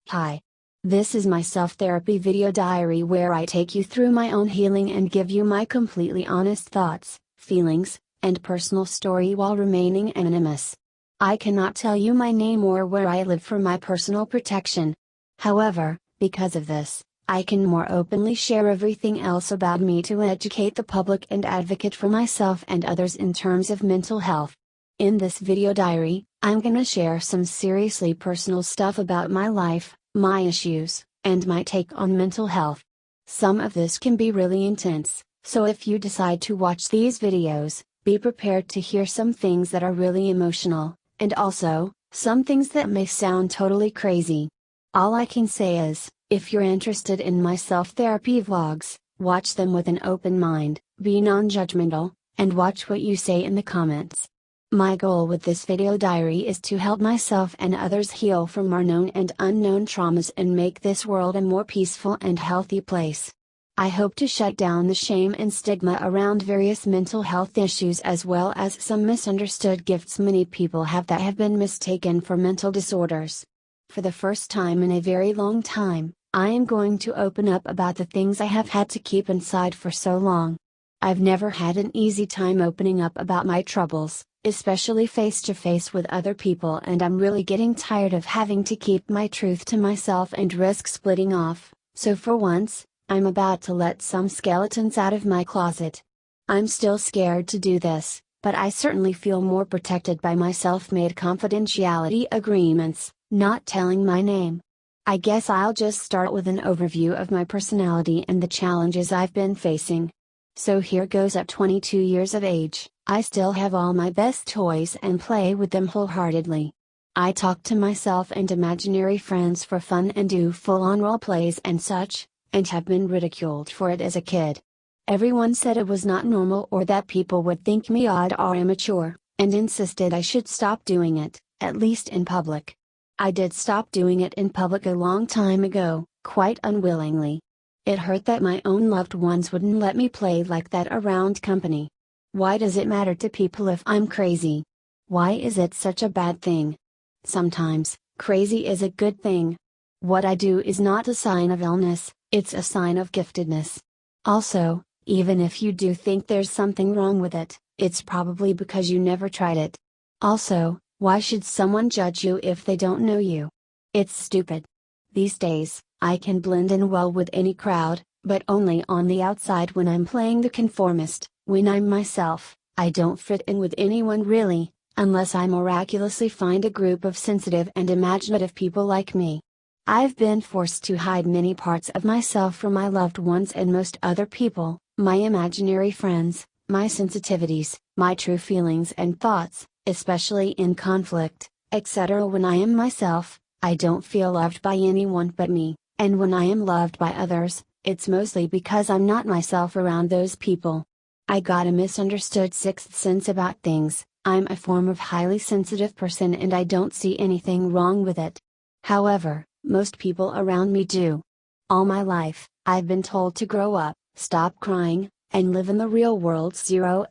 Hi. This is my self-therapy video diary where I take you through my own healing and give you my completely honest thoughts, feelings, and personal story while remaining anonymous. I cannot tell you my name or where I live for my personal protection. However, because of this, I can more openly share everything else about me to educate the public and advocate for myself and others in terms of mental health. In this video diary, I'm gonna share some seriously personal stuff about my life, my issues, and my take on mental health. Some of this can be really intense, so if you decide to watch these videos, be prepared to hear some things that are really emotional, and also, some things that may sound totally crazy. All I can say is, if you're interested in my self-therapy vlogs, watch them with an open mind, be non-judgmental, and watch what you say in the comments. My goal with this video diary is to help myself and others heal from our known and unknown traumas and make this world a more peaceful and healthy place. I hope to shut down the shame and stigma around various mental health issues as well as some misunderstood gifts many people have that have been mistaken for mental disorders. For the first time in a very long time, I am going to open up about the things I have had to keep inside for so long. I've never had an easy time opening up about my troubles, especially face to face with other people, and I'm really getting tired of having to keep my truth to myself and risk splitting off, so for once, I'm about to let some skeletons out of my closet. I'm still scared to do this, but I certainly feel more protected by my self-made confidentiality agreements, not telling my name. I guess I'll just start with an overview of my personality and the challenges I've been facing. So here goes. At 22 years of age, I still have all my best toys and play with them wholeheartedly. I talk to myself and imaginary friends for fun and do full-on role plays and such, and have been ridiculed for it as a kid. Everyone said it was not normal or that people would think me odd or immature, and insisted I should stop doing it, at least in public. I did stop doing it in public a long time ago, quite unwillingly. It hurt that my own loved ones wouldn't let me play like that around company. Why does it matter to people if I'm crazy? Why is it such a bad thing? Sometimes, crazy is a good thing. What I do is not a sign of illness, it's a sign of giftedness. Also, even if you do think there's something wrong with it, it's probably because you never tried it. Also, why should someone judge you if they don't know you? It's stupid. These days, I can blend in well with any crowd, but only on the outside when I'm playing the conformist. When I'm myself, I don't fit in with anyone really, unless I miraculously find a group of sensitive and imaginative people like me. I've been forced to hide many parts of myself from my loved ones and most other people, my imaginary friends, my sensitivities, my true feelings and thoughts, especially in conflict, etc. When I am myself, I don't feel loved by anyone but me, and when I am loved by others, it's mostly because I'm not myself around those people. I got a misunderstood sixth sense about things. I'm a form of highly sensitive person and I don't see anything wrong with it. However, most people around me do. All my life, I've been told to grow up, stop crying, and live in the real world.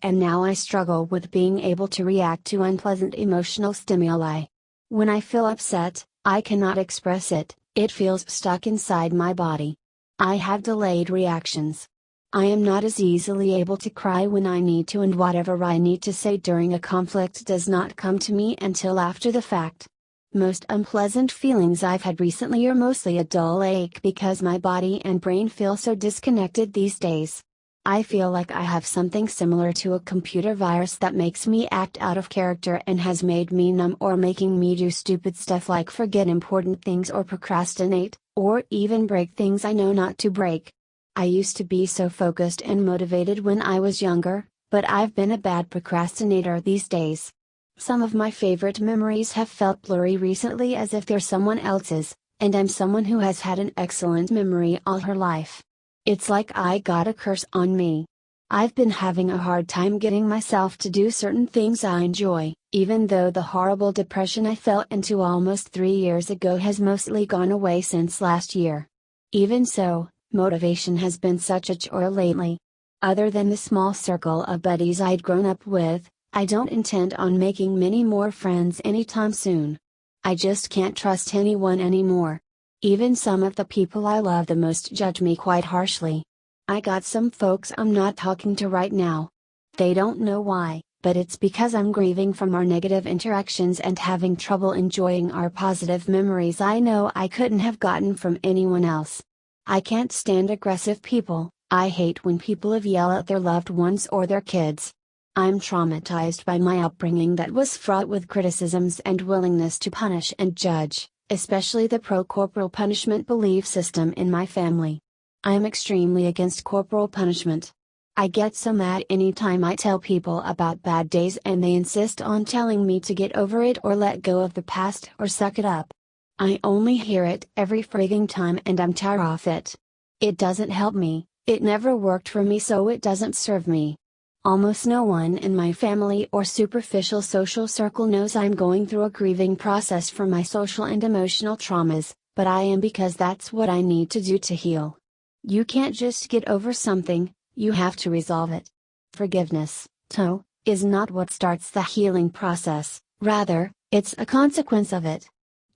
And now I struggle with being able to react to unpleasant emotional stimuli. When I feel upset, I cannot express it, it feels stuck inside my body. I have delayed reactions. I am not as easily able to cry when I need to, and whatever I need to say during a conflict does not come to me until after the fact. Most unpleasant feelings I've had recently are mostly a dull ache because my body and brain feel so disconnected these days. I feel like I have something similar to a computer virus that makes me act out of character and has made me numb or making me do stupid stuff like forget important things or procrastinate, or even break things I know not to break. I used to be so focused and motivated when I was younger, but I've been a bad procrastinator these days. Some of my favorite memories have felt blurry recently as if they're someone else's, and I'm someone who has had an excellent memory all her life. It's like I got a curse on me. I've been having a hard time getting myself to do certain things I enjoy, even though the horrible depression I fell into almost 3 years ago has mostly gone away since last year. Even so, motivation has been such a chore lately. Other than the small circle of buddies I'd grown up with, I don't intend on making many more friends anytime soon. I just can't trust anyone anymore. Even some of the people I love the most judge me quite harshly. I got some folks I'm not talking to right now. They don't know why, but it's because I'm grieving from our negative interactions and having trouble enjoying our positive memories I know I couldn't have gotten from anyone else. I can't stand aggressive people. I hate when people yell at their loved ones or their kids. I'm traumatized by my upbringing that was fraught with criticisms and willingness to punish and judge, especially the pro-corporal punishment belief system in my family. I am extremely against corporal punishment. I get so mad anytime I tell people about bad days and they insist on telling me to get over it or let go of the past or suck it up. I only hear it every frigging time and I'm tired of it. It doesn't help me, it never worked for me, so it doesn't serve me. Almost no one in my family or superficial social circle knows I'm going through a grieving process for my social and emotional traumas, but I am, because that's what I need to do to heal. You can't just get over something, you have to resolve it. Forgiveness, though, is not what starts the healing process, rather, it's a consequence of it.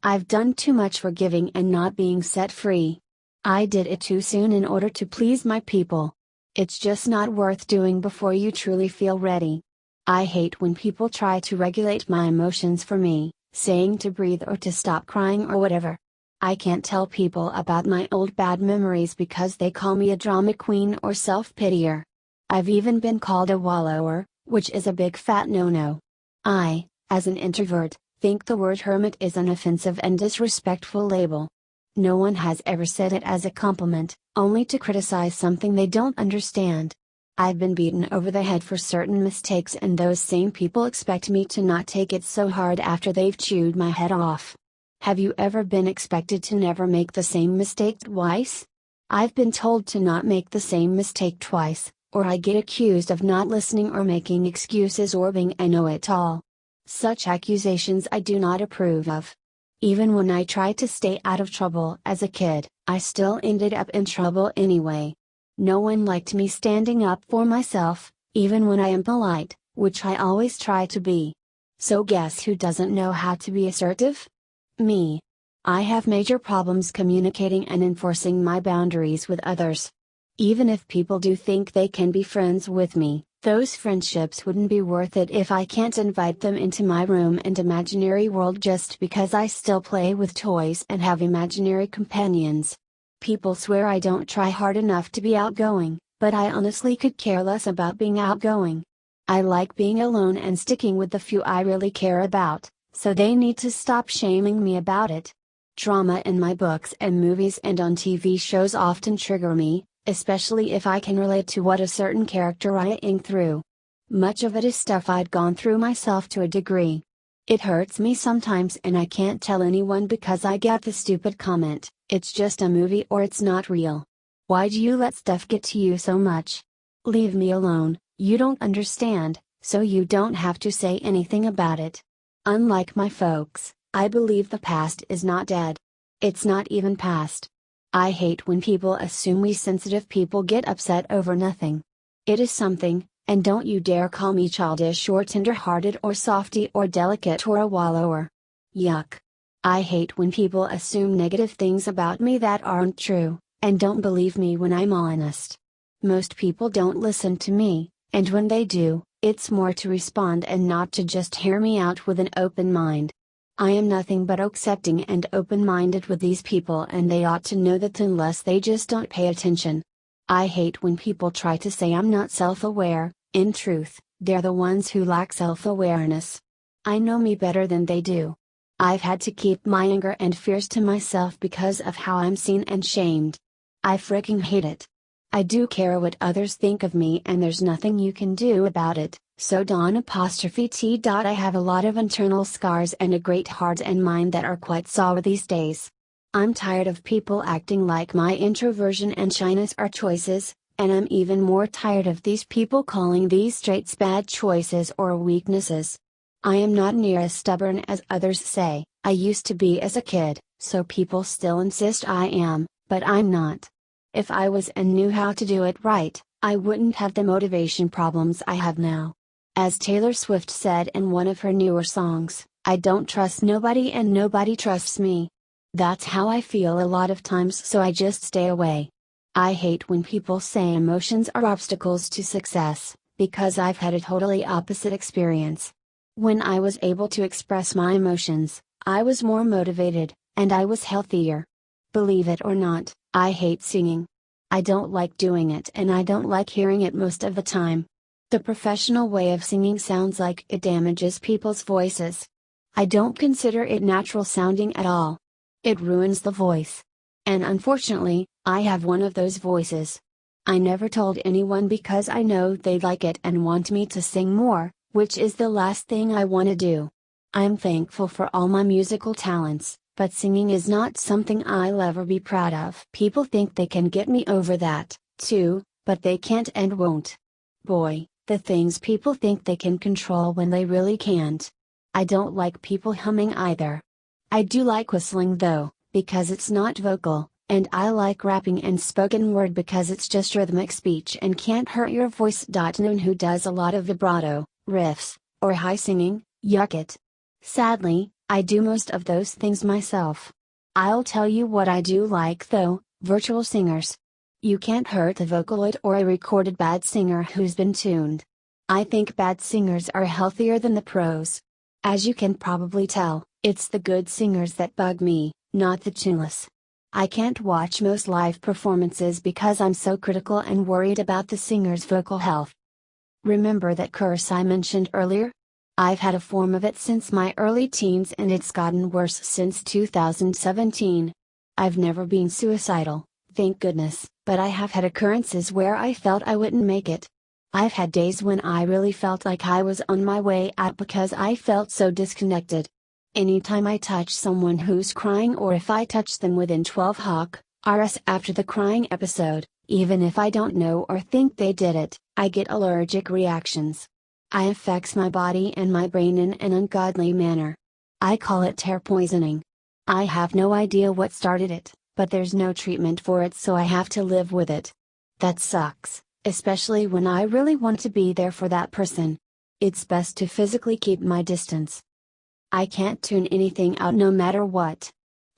I've done too much forgiving and not being set free. I did it too soon in order to please my people. It's just not worth doing before you truly feel ready. I hate when people try to regulate my emotions for me, saying to breathe or to stop crying or whatever. I can't tell people about my old bad memories because they call me a drama queen or self-pitier. I've even been called a wallower, which is a big fat no-no. I, as an introvert, think the word hermit is an offensive and disrespectful label. No one has ever said it as a compliment, only to criticize something they don't understand. I've been beaten over the head for certain mistakes, and those same people expect me to not take it so hard after they've chewed my head off. Have you ever been expected to never make the same mistake twice? I've been told to not make the same mistake twice, or I get accused of not listening or making excuses or being a know-it-all. Such accusations I do not approve of. Even when I tried to stay out of trouble as a kid, I still ended up in trouble anyway. No one liked me standing up for myself, even when I am polite, which I always try to be. So guess who doesn't know how to be assertive? Me. I have major problems communicating and enforcing my boundaries with others. Even if people do think they can be friends with me, those friendships wouldn't be worth it if I can't invite them into my room and imaginary world just because I still play with toys and have imaginary companions. People swear I don't try hard enough to be outgoing, but I honestly could care less about being outgoing. I like being alone and sticking with the few I really care about, so they need to stop shaming me about it. Drama in my books and movies and on TV shows often trigger me, especially if I can relate to what a certain character is through. Much of it is stuff I'd gone through myself to a degree. It hurts me sometimes and I can't tell anyone because I get the stupid comment, "It's just a movie or it's not real. Why do you let stuff get to you so much? Leave me alone, you don't understand, so you don't have to say anything about it." Unlike my folks, I believe the past is not dead. It's not even past. I hate when people assume we sensitive people get upset over nothing. It is something, and don't you dare call me childish or tender-hearted or softy or delicate or a wallower. Yuck. I hate when people assume negative things about me that aren't true, and don't believe me when I'm honest. Most people don't listen to me, and when they do, it's more to respond and not to just hear me out with an open mind. I am nothing but accepting and open-minded with these people, and they ought to know that unless they just don't pay attention. I hate when people try to say I'm not self-aware. In truth, they're the ones who lack self-awareness. I know me better than they do. I've had to keep my anger and fears to myself because of how I'm seen and shamed. I freaking hate it. I do care what others think of me, and there's nothing you can do about it. So Don''T. I have a lot of internal scars and a great heart and mind that are quite sour these days. I'm tired of people acting like my introversion and shyness are choices, and I'm even more tired of these people calling these traits bad choices or weaknesses. I am not near as stubborn as others say I used to be as a kid, so people still insist I am, but I'm not. If I was and knew how to do it right, I wouldn't have the motivation problems I have now. As Taylor Swift said in one of her newer songs, I don't trust nobody and nobody trusts me. That's how I feel a lot of times, so I just stay away. I hate when people say emotions are obstacles to success, because I've had a totally opposite experience. When I was able to express my emotions, I was more motivated, and I was healthier. Believe it or not, I hate singing. I don't like doing it and I don't like hearing it most of the time. The professional way of singing sounds like it damages people's voices. I don't consider it natural sounding at all. It ruins the voice. And unfortunately, I have one of those voices. I never told anyone because I know they'd like it and want me to sing more, which is the last thing I want to do. I'm thankful for all my musical talents, but singing is not something I'll ever be proud of. People think they can get me over that, too, but they can't and won't. Boy, the things people think they can control when they really can't. I don't like people humming either. I do like whistling though, because it's not vocal, and I like rapping and spoken word because it's just rhythmic speech and can't hurt your voice. No one who does a lot of vibrato, riffs, or high singing, yuck it. Sadly, I do most of those things myself. I'll tell you what I do like though, virtual singers. You can't hurt a Vocaloid or a recorded bad singer who's been tuned. I think bad singers are healthier than the pros. As you can probably tell, it's the good singers that bug me, not the tuneless. I can't watch most live performances because I'm so critical and worried about the singer's vocal health. Remember that curse I mentioned earlier? I've had a form of it since my early teens and it's gotten worse since 2017. I've never been suicidal, thank goodness, but I have had occurrences where I felt I wouldn't make it. I've had days when I really felt like I was on my way out because I felt so disconnected. Anytime I touch someone who's crying or if I touch them within 12 HOC/RS after the crying episode, even if I don't know or think they did it, I get allergic reactions. It affects my body and my brain in an ungodly manner. I call it tear poisoning. I have no idea what started it, but there's no treatment for it, so I have to live with it. That sucks, especially when I really want to be there for that person. It's best to physically keep my distance. I can't tune anything out no matter what.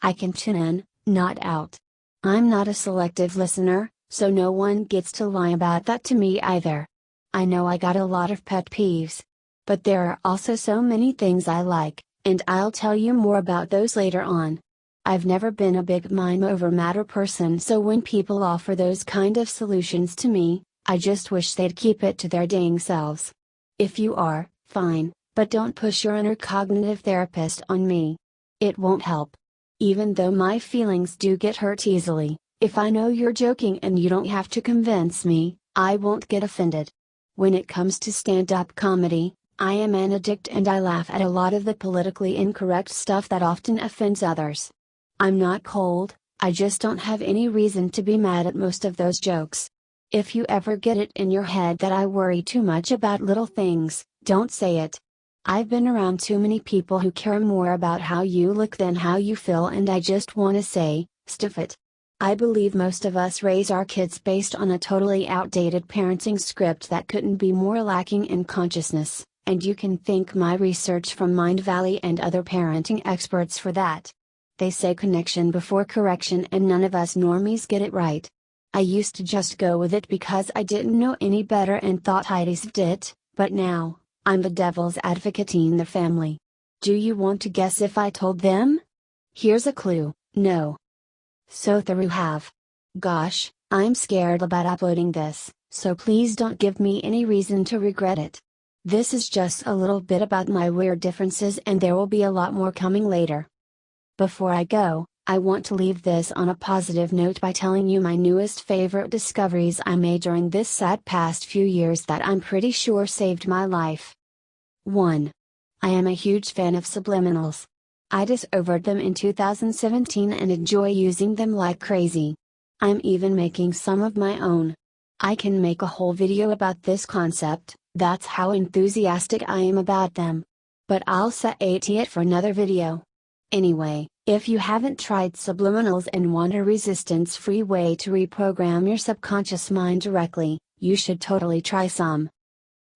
I can tune in, not out. I'm not a selective listener, so no one gets to lie about that to me either. I know I got a lot of pet peeves. But there are also so many things I like, and I'll tell you more about those later on. I've never been a big mind over matter person, so when people offer those kind of solutions to me, I just wish they'd keep it to their dang selves. If you are, fine, but don't push your inner cognitive therapist on me. It won't help. Even though my feelings do get hurt easily, if I know you're joking and you don't have to convince me, I won't get offended. When it comes to stand-up comedy, I am an addict and I laugh at a lot of the politically incorrect stuff that often offends others. I'm not cold, I just don't have any reason to be mad at most of those jokes. If you ever get it in your head that I worry too much about little things, don't say it. I've been around too many people who care more about how you look than how you feel, and I just want to say, stuff it. I believe most of us raise our kids based on a totally outdated parenting script that couldn't be more lacking in consciousness, and you can thank my research from Mind Valley and other parenting experts for that. They say connection before correction, and none of us normies get it right. I used to just go with it because I didn't know any better and thought I deserved it, but now, I'm the devil's advocate in the family. Do you want to guess if I told them? Here's a clue, no. So there you have. Gosh, I'm scared about uploading this, so please don't give me any reason to regret it. This is just a little bit about my weird differences, and there will be a lot more coming later. Before I go, I want to leave this on a positive note by telling you my newest favorite discoveries I made during this sad past few years that I'm pretty sure saved my life. 1. I am a huge fan of subliminals. I discovered them in 2017 and enjoy using them like crazy. I'm even making some of my own. I can make a whole video about this concept, that's how enthusiastic I am about them. But I'll save it for another video. Anyway, if you haven't tried subliminals and want a resistance-free way to reprogram your subconscious mind directly, you should totally try some.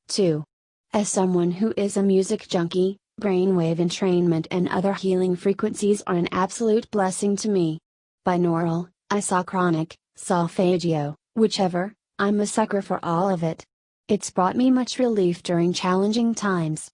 2. As someone who is a music junkie, Brainwave entrainment and other healing frequencies are an absolute blessing to me. Binaural, isochronic, solfeggio, whichever, I'm a sucker for all of it. It's brought me much relief during challenging times.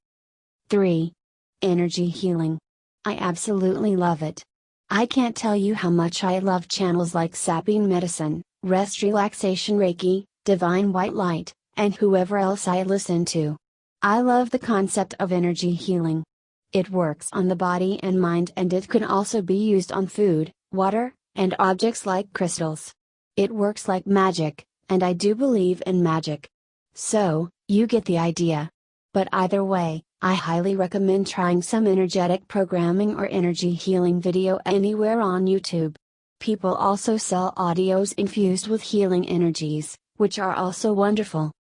3. Energy healing. I absolutely love it. I can't tell you how much I love channels like Sapping Medicine, Rest Relaxation Reiki, Divine White Light, and whoever else I listen to. I love the concept of energy healing. It works on the body and mind, and it can also be used on food, water, and objects like crystals. It works like magic, and I do believe in magic. So, you get the idea. But either way, I highly recommend trying some energetic programming or energy healing video anywhere on YouTube. People also sell audios infused with healing energies, which are also wonderful.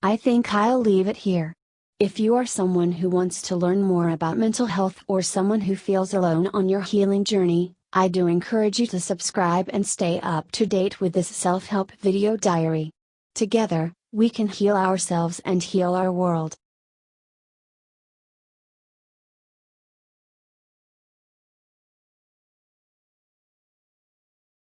I think I'll leave it here. If you are someone who wants to learn more about mental health or someone who feels alone on your healing journey, I do encourage you to subscribe and stay up to date with this self-help video diary. Together, we can heal ourselves and heal our world.